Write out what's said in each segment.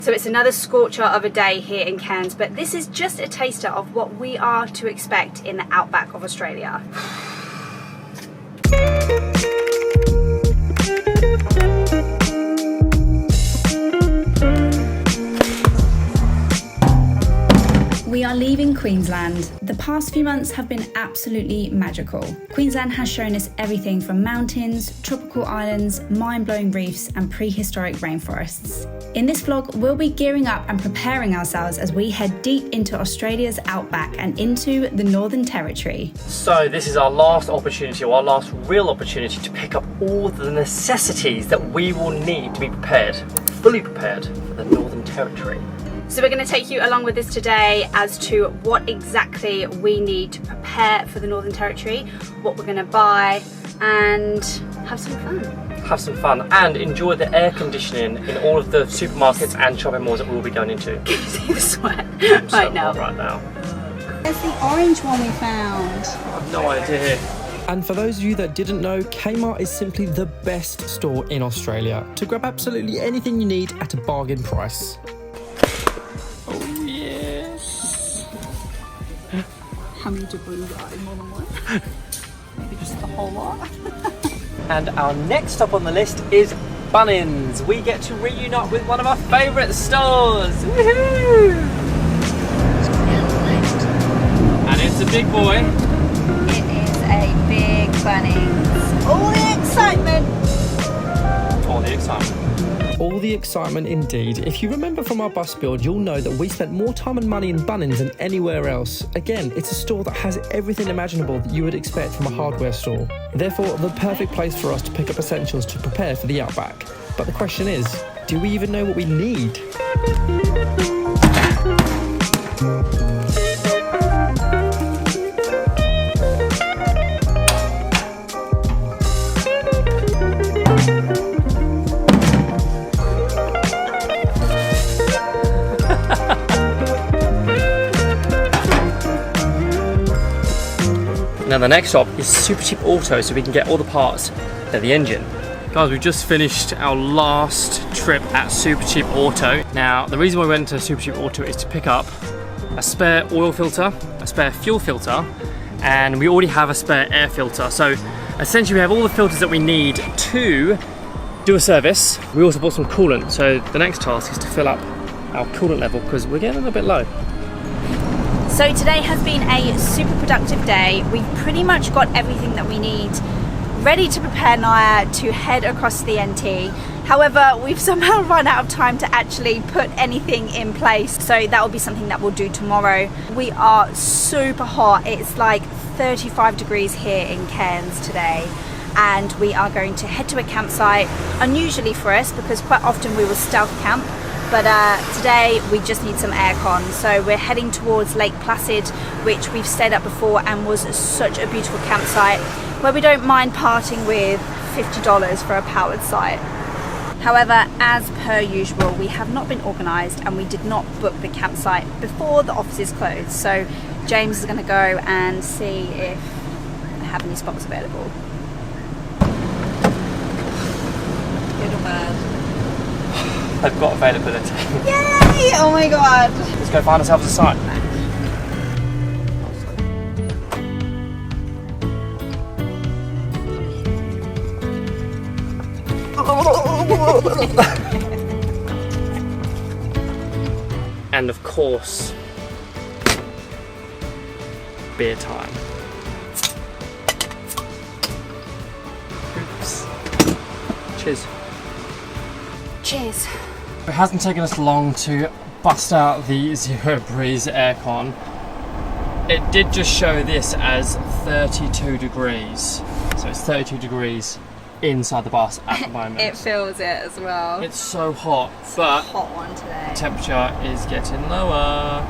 So it's another scorcher of a day here in Cairns, but this is just a taster of what we are to expect in the outback of Australia. We are leaving Queensland. The past few months have been absolutely magical. Queensland has shown us everything from mountains, tropical islands, mind-blowing reefs and prehistoric rainforests. In this vlog, we'll be gearing up and preparing ourselves as we head deep into Australia's outback and into the Northern Territory. So this is our last opportunity, or our last real opportunity, to pick up all the necessities that we will need to be prepared, fully prepared for the Northern Territory. So we're going to take you along with us today as to what exactly we need to prepare for the Northern Territory, what we're going to buy, and have some fun. Have some fun and enjoy the air conditioning in all of the supermarkets and shopping malls that we will be going into. Can you see the sweat Right now? There's the orange one we found. I have no idea. And for those of you that didn't know, Kmart is simply the best store in Australia to grab absolutely anything you need at a bargain price. Oh yes. How many degrees are in more than one? Maybe just the whole lot. And our next stop on the list is Bunnings. We get to reunite with one of our favourite stores. Woohoo! And it's a big boy. It is a big Bunnings. All the excitement. All the excitement. All the excitement indeed. If you remember from our bus build, you'll know that we spent more time and money in Bunnings than anywhere else. Again, it's a store that has everything imaginable that you would expect from a hardware store. Therefore, the perfect place for us to pick up essentials to prepare for the outback. But the question is, do we even know what we need? Now the next stop is Super Cheap Auto, so we can get all the parts for the engine. Guys, we've just finished our last trip at Super Cheap Auto. Now, the reason why we went to Super Cheap Auto is to pick up a spare oil filter, a spare fuel filter, and we already have a spare air filter. So essentially we have all the filters that we need to do a service. We also bought some coolant, so the next task is to fill up our coolant level because we're getting a little bit low. So today has been a super productive day. We've pretty much got everything that we need ready to prepare Naya to head across the NT. However, we've somehow run out of time to actually put anything in place. So that will be something that we'll do tomorrow. We are super hot. It's like 35 degrees here in Cairns today. And we are going to head to a campsite, unusually for us because quite often we will stealth camp. But today we just need some aircon. So we're heading towards Lake Placid, which we've stayed at before and was such a beautiful campsite where we don't mind parting with $50 for a powered site. However, as per usual, we have not been organised and we did not book the campsite before the offices closed. So James is going to go and see if they have any spots available. Good or bad? I've got availability. Yay! Oh my god! Let's go find ourselves a site. And of course, beer time. Oops. Cheers. Cheers. It hasn't taken us long to bust out the 0 Breeze aircon. It did just show this as 32 degrees. So it's 32 degrees inside the bus at the moment. It feels it as well. It's so hot, but hot one today. the temperature is getting lower.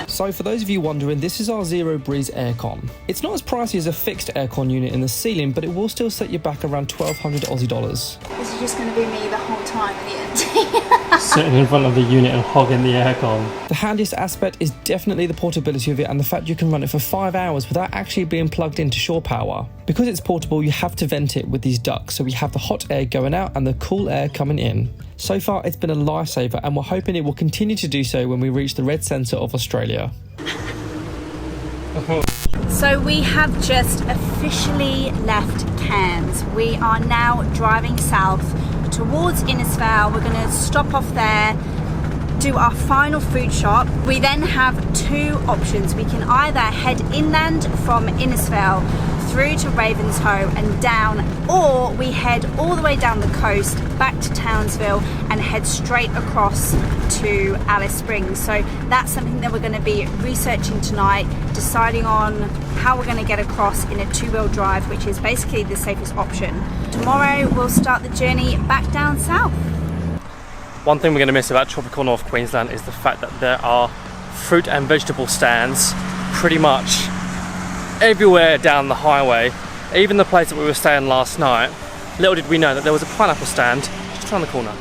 So for those of you wondering, this is our 0 Breeze aircon. It's not as pricey as a fixed aircon unit in the ceiling, but it will still set you back around 1,200 Aussie dollars. This is it just going to be me the whole time in the NT? Sitting in front of the unit and hogging the aircon. The handiest aspect is definitely the portability of it and the fact you can run it for 5 hours without actually being plugged into shore power. Because it's portable, you have to vent it with these ducts, so we have the hot air going out and the cool air coming in. So far, it's been a lifesaver, and we're hoping it will continue to do so when we reach the red centre of Australia. So we have just officially left Cairns. We are now driving south towards Innisfail. We're going to stop off there, do our final food shop. We then have two options. We can either head inland from Innisfail through to Ravenshoe and down, or we head all the way down the coast back to Townsville and head straight across to Alice Springs. So that's something that we're going to be researching tonight, deciding on how we're going to get across in a two-wheel drive, which is basically the safest option. Tomorrow we'll start the journey back down south. One thing we're going to miss about tropical North Queensland is the fact that there are fruit and vegetable stands pretty much everywhere down the highway. Even the place that we were staying last night, little did we know that there was a pineapple stand just around the corner.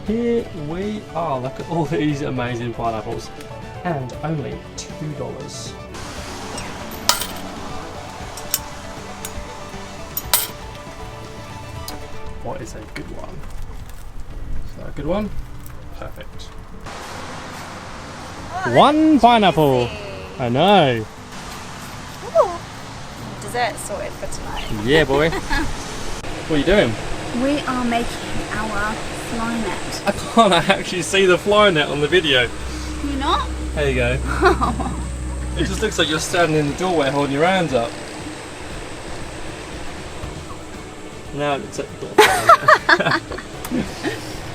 Here we are, look at all these amazing pineapples, and only $2. What is a good one? Is that a good one? Perfect. Oh, One pineapple! I know. Dessert sorted for tonight. Yeah, boy. What are you doing? We are making our fly net. I can't actually see the fly net on the video. You're not? There you go. It just looks like you're standing in the doorway holding your hands up. Now it looks like the door.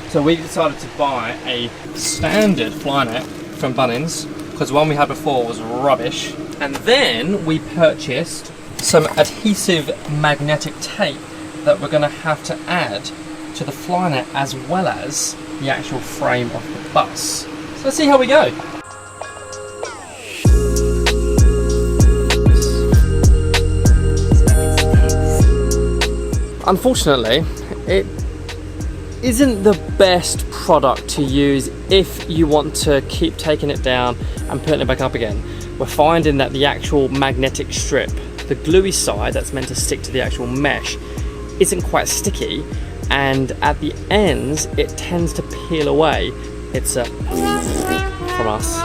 So we decided to buy a standard fly net from Bunnings because the one we had before was rubbish. And then we purchased some adhesive magnetic tape that we're going to have to add to the fly net as well as the actual frame of the bus. So let's see how we go. Unfortunately, it isn't the best product to use if you want to keep taking it down and putting it back up again. We're finding that the actual magnetic strip, the gluey side that's meant to stick to the actual mesh, isn't quite sticky, and at the ends it tends to peel away. It's a from us.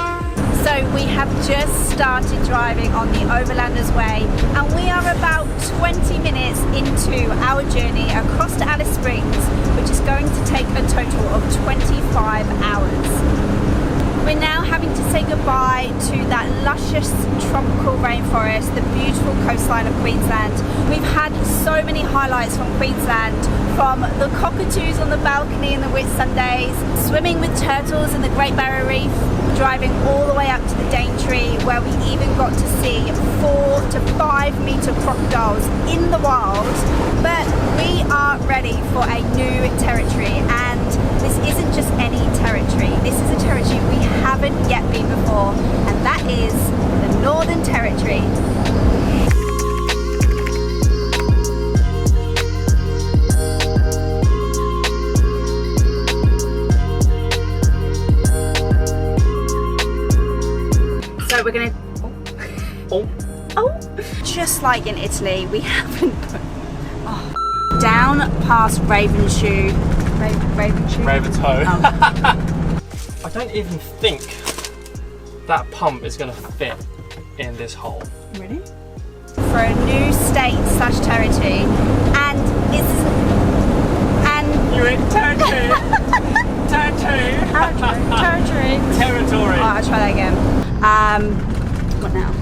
So we have just started driving on the Overlanders Way, and we are about 20 minutes into our journey across to Alice Springs, which is going to take a total of 25 hours. We're now having to say goodbye to that luscious tropical rainforest, the beautiful coastline of Queensland. We've had so many highlights from Queensland, from the cockatoos on the balcony in the Whitsundays, swimming with turtles in the Great Barrier Reef, driving all the way up to the Daintree, where we even got to see 4 to 5 metre crocodiles in the wild. But we are ready for a new territory, and this isn't just any territory. This is a territory we haven't yet been before, and that is the Northern Territory. So we're gonna, just like in Italy, we haven't put, down past Ravenshoe. Ravenshoe. I don't even think that pump is going to fit in this hole. Really? For a new state / territory, and it's You're in territory. Territory. territory. Territory. Oh, I'll try that again. What now?